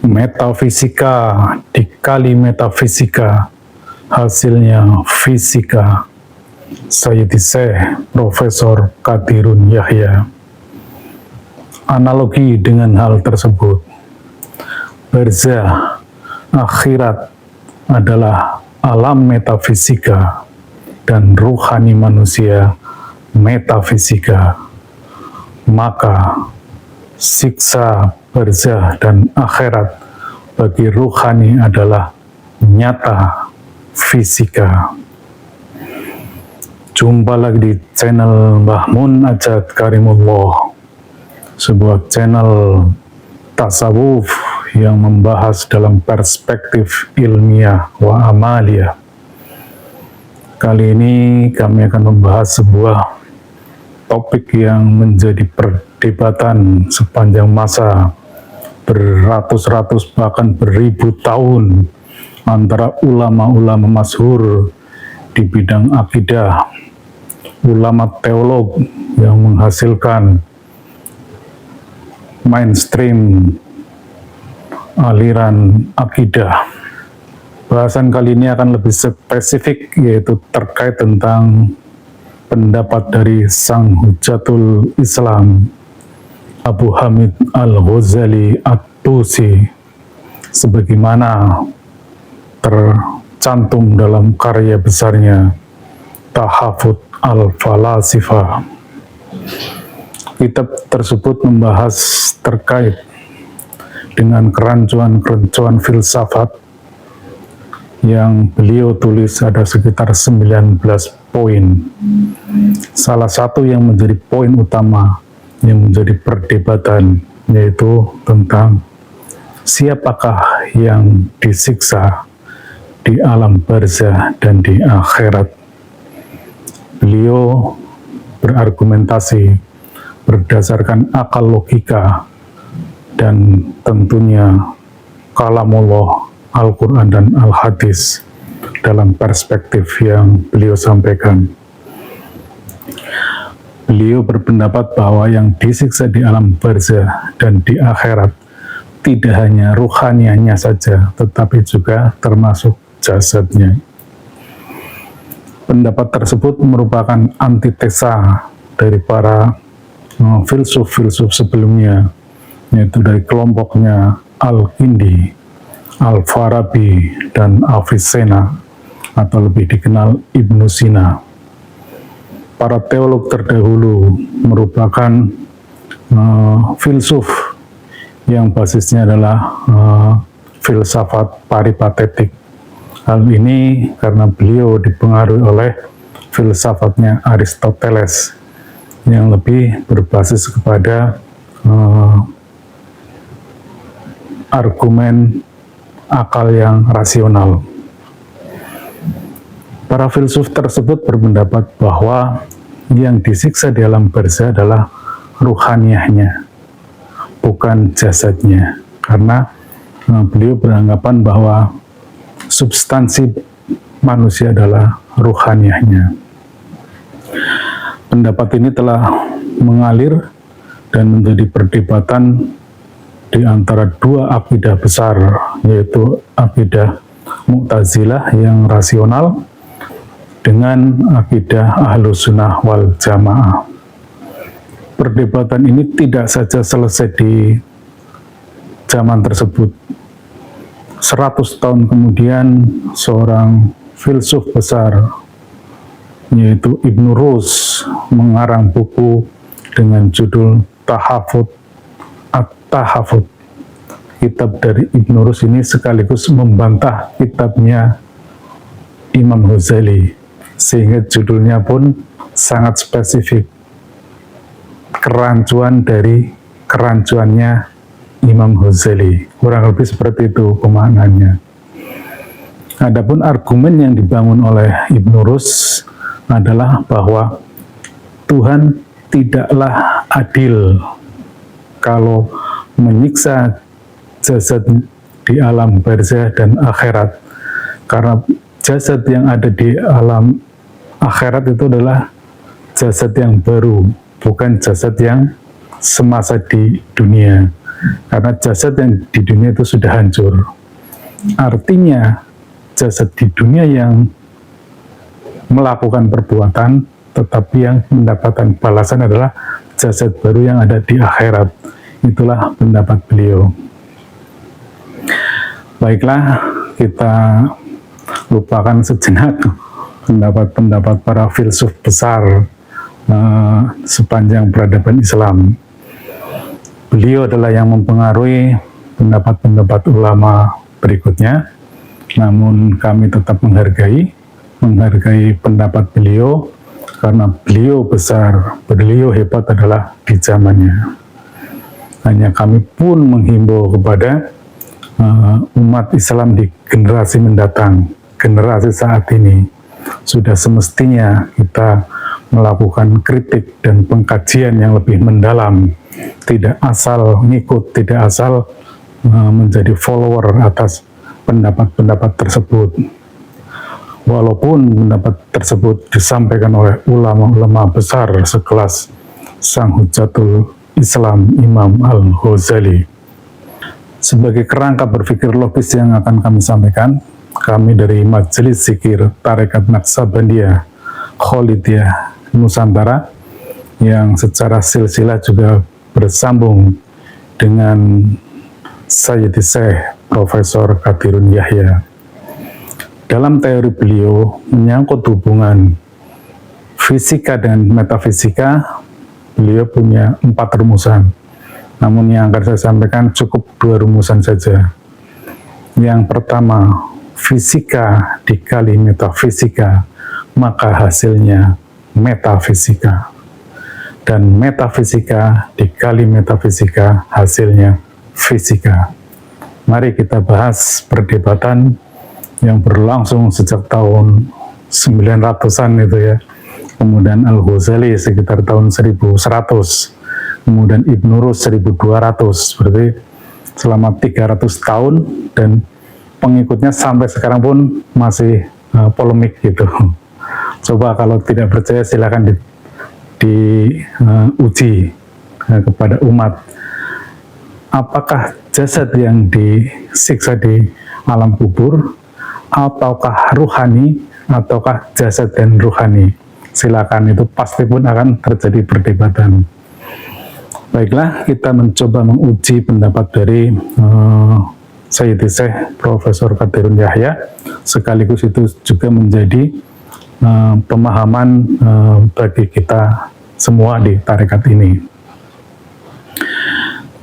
Metafisika dikali metafisika, hasilnya fisika. Sayyidi Syekh Profesor Qadirun Yahya. Analogi dengan hal tersebut, barzah akhirat adalah alam metafisika dan ruhani manusia metafisika. Maka siksa barzah dan akhirat bagi ruhani adalah nyata fisika. Jumpa lagi di channel Mbah Mun Ajad Karimullah, sebuah channel tasawuf yang membahas dalam perspektif ilmiah wa amaliyah. Kali ini kami akan membahas sebuah topik yang menjadi perdebatan sepanjang masa beratus-ratus bahkan beribu tahun antara ulama-ulama masyhur di bidang akidah, ulama teolog yang menghasilkan mainstream aliran akidah. Bahasan kali ini akan lebih spesifik, yaitu terkait tentang pendapat dari Sang Hujatul Islam Abu Hamid Al-Ghazali At-Tusi, sebagaimana tercantum dalam karya besarnya Tahafut Al-Falasifah. Kitab tersebut membahas terkait dengan kerancuan-kerancuan filsafat yang beliau tulis, ada sekitar 19 poin. Salah satu yang menjadi poin utama yang menjadi perdebatan yaitu tentang siapakah yang disiksa di alam barzah dan di akhirat. Beliau berargumentasi berdasarkan akal logika dan tentunya kalamullah Al-Quran dan Al-Hadis dalam perspektif yang beliau sampaikan. Beliau berpendapat bahwa yang disiksa di alam barzah dan di akhirat tidak hanya ruhanianya saja, tetapi juga termasuk jasadnya. Pendapat tersebut merupakan antitesa dari para filsuf-filsuf sebelumnya, yaitu dari kelompoknya Al-Kindi, Al-Farabi, dan Avicenna, atau lebih dikenal Ibnu Sina. Para teolog terdahulu merupakan filsuf yang basisnya adalah filsafat paripatetik. Hal ini karena beliau dipengaruhi oleh filsafatnya Aristoteles yang lebih berbasis kepada argumen akal yang rasional. Para filsuf tersebut berpendapat bahwa yang disiksa di alam barzah adalah ruhaniyahnya, bukan jasadnya, karena beliau beranggapan bahwa substansi manusia adalah ruhaniyahnya. Pendapat ini telah mengalir dan menjadi perdebatan di antara dua akidah besar, yaitu akidah Mu'tazilah yang rasional dengan akidah Ahlus Sunnah wal Jamaah. Perdebatan ini tidak saja selesai di zaman tersebut. 100 tahun kemudian, seorang filsuf besar yaitu Ibnu Rus mengarang buku dengan judul Tahafut At-Tahafut. Kitab dari Ibnu Rus ini sekaligus membantah kitabnya Imam Ghazali, sehingga judulnya pun sangat spesifik, kerancuan dari kerancuannya Imam Ghazali. Kurang lebih seperti itu pemaknaannya. Adapun argumen yang dibangun oleh Ibnu Rus adalah bahwa Tuhan tidaklah adil kalau menyiksa jasad di alam barzah dan akhirat, karena jasad yang ada di alam akhirat itu adalah jasad yang baru, bukan jasad yang semasa di dunia. karena jasad yang di dunia itu sudah hancur. Artinya jasad di dunia yang melakukan perbuatan, tetapi yang mendapatkan balasan adalah jasad baru yang ada di akhirat. Itulah pendapat beliau. Baiklah, kita lupakan sejenak pendapat-pendapat para filsuf besar sepanjang peradaban Islam. Beliau adalah yang mempengaruhi pendapat-pendapat ulama berikutnya, namun kami tetap menghargai pendapat beliau, karena beliau besar, beliau hebat adalah di zamannya. Hanya kami pun menghimbau kepada umat Islam di generasi mendatang, generasi saat ini, sudah semestinya kita melakukan kritik dan pengkajian yang lebih mendalam, tidak asal ngikut, tidak asal menjadi follower atas pendapat-pendapat tersebut. Walaupun pendapat tersebut disampaikan oleh ulama-ulama besar sekelas Sang Hujjatul Islam Imam Al-Ghazali. Sebagai kerangka berpikir logis yang akan kami sampaikan, kami dari Majelis Zikir Tarekat Naqsabandiyah Kholidiyah Nusantara yang secara silsilah juga bersambung dengan Sayyidi Syekh Profesor Qadirun Yahya. Dalam teori beliau menyangkut hubungan fisika dan metafisika, beliau punya 4 rumusan. Namun yang akan saya sampaikan cukup 2 rumusan saja. Yang pertama, fisika dikali metafisika, maka hasilnya metafisika. Dan metafisika dikali metafisika, hasilnya fisika. Mari kita bahas perdebatan yang berlangsung sejak tahun 900-an itu ya. Kemudian Al-Ghazali sekitar tahun 1100. Kemudian Ibnu Rus 1200, berarti selama 300 tahun, dan pengikutnya sampai sekarang pun masih polemik gitu. Coba kalau tidak percaya silakan diuji kepada umat. Apakah jasad yang disiksa di alam kubur, ataukah ruhani, ataukah jasad dan ruhani? Silakan, itu pasti pun akan terjadi perdebatan. Baiklah, kita mencoba menguji pendapat dari Sayyidi Syekh Profesor Qadirun Yahya, sekaligus itu juga menjadi pemahaman bagi kita semua di tarekat ini.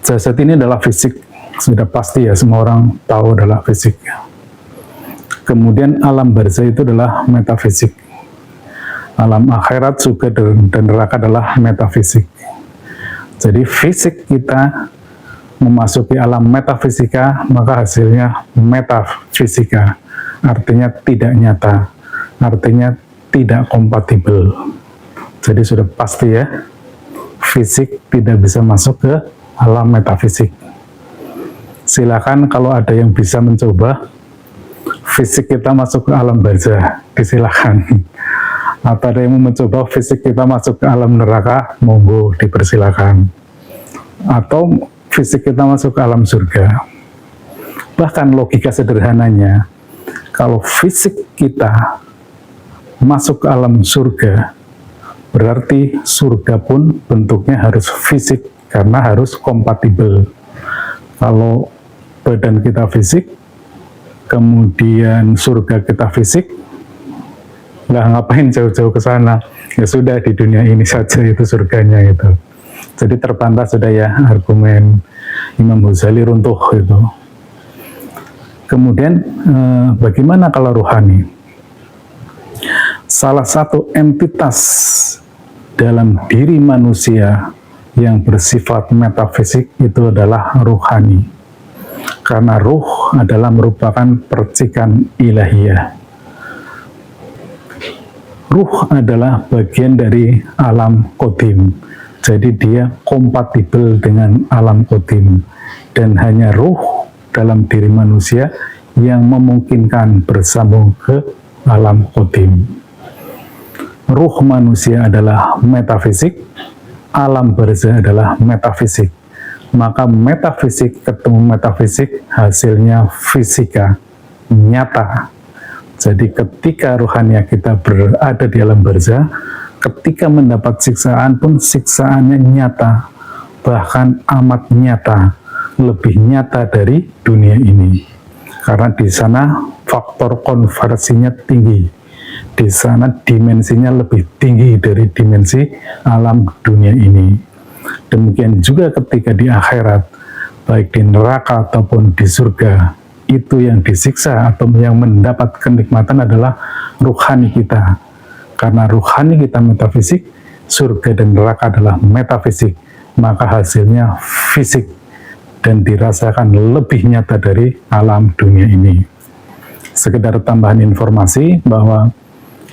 Jasad ini adalah fisik, sudah pasti ya, semua orang tahu adalah fisik. Kemudian alam barzah itu adalah metafisik. Alam akhirat juga dan neraka adalah metafisik. Jadi fisik kita memasuki alam metafisika, maka hasilnya metafisika. Artinya tidak nyata, artinya tidak kompatibel. Jadi sudah pasti ya, fisik tidak bisa masuk ke alam metafisik. Silakan kalau ada yang bisa mencoba, fisik kita masuk ke alam barzah, disilakan. Atau ada yang mau mencoba fisik kita masuk ke alam neraka, monggo dipersilakan. Atau fisik kita masuk ke alam surga. Bahkan logika sederhananya, kalau fisik kita masuk ke alam surga, berarti surga pun bentuknya harus fisik, karena harus kompatibel. Kalau badan kita fisik, kemudian surga kita fisik, nggak ngapain jauh-jauh ke sana, ya sudah di dunia ini saja itu surganya itu. Jadi terbantah sudah ya argumen Imam Ghazali runtuh itu. Kemudian bagaimana kalau ruhani? Salah satu entitas dalam diri manusia yang bersifat metafisik itu adalah ruhani, karena ruh adalah merupakan percikan ilahiyah. Ruh adalah bagian dari alam qadim, jadi dia kompatibel dengan alam qadim, dan hanya ruh dalam diri manusia yang memungkinkan bersambung ke alam qadim. Ruh manusia adalah metafisik, alam barzah adalah metafisik. maka metafisik ketemu metafisik hasilnya fisika nyata. Jadi ketika ruhania kita berada di alam barzah, ketika mendapat siksaan pun siksaannya nyata, bahkan amat nyata, lebih nyata dari dunia ini. Karena di sana faktor konversinya tinggi, di sana dimensinya lebih tinggi dari dimensi alam dunia ini. Demikian juga ketika di akhirat, baik di neraka ataupun di surga, itu yang disiksa atau yang mendapat kenikmatan adalah ruhani kita. Karena ruhani kita metafisik, surga dan neraka adalah metafisik, maka hasilnya fisik dan dirasakan lebih nyata dari alam dunia ini. Sekedar tambahan informasi bahwa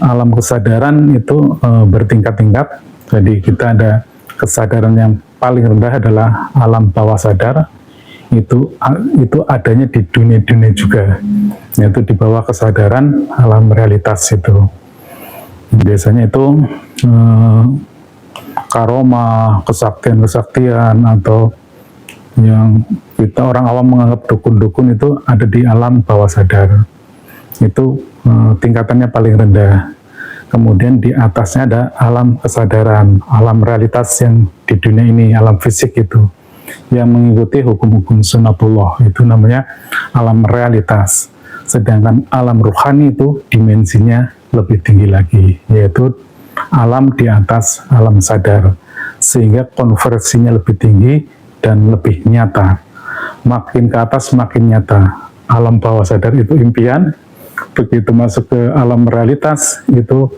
alam kesadaran itu bertingkat-tingkat. Jadi kita ada kesadaran yang paling rendah adalah alam bawah sadar. Itu adanya di dunia-dunia juga, yaitu di bawah kesadaran alam realitas itu. Biasanya itu karoma, kesaktian-kesaktian, atau yang kita orang awam menganggap dukun-dukun itu ada di alam bawah sadar. Itu tingkatannya paling rendah. Kemudian di atasnya ada alam kesadaran, alam realitas yang di dunia ini, alam fisik itu, yang mengikuti hukum-hukum sunatullah, itu namanya alam realitas. Sedangkan alam ruhani itu dimensinya lebih tinggi lagi, yaitu alam di atas alam sadar, sehingga konversinya lebih tinggi dan lebih nyata. Makin ke atas makin nyata. Alam bawah sadar itu impian, begitu masuk ke alam realitas itu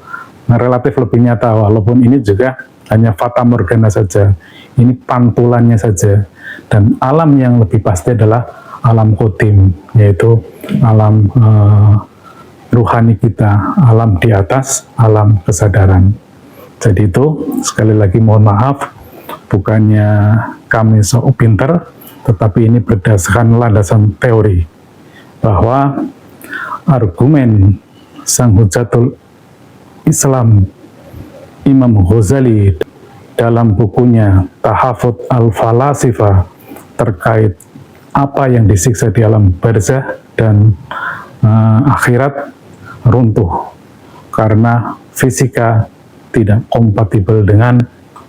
relatif lebih nyata, walaupun ini juga hanya fata morgana saja, ini pantulannya saja. Dan alam yang lebih pasti adalah alam kodim, yaitu alam ruhani kita, alam di atas alam kesadaran. Jadi itu, sekali lagi mohon maaf, bukannya kami sok pinter, tetapi ini berdasarkan landasan teori, bahwa argumen Sang Hujatul Islam Imam Ghazali dalam bukunya Tahafut Al-Falasifa terkait apa yang disiksa di alam barzah dan akhirat runtuh karena fisika tidak kompatibel dengan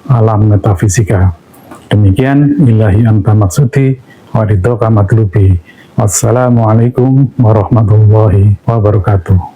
alam metafisika. Demikian, ilahi anta maksudi wa ridhoka matlubi. Wassalamualaikum warahmatullahi wabarakatuh.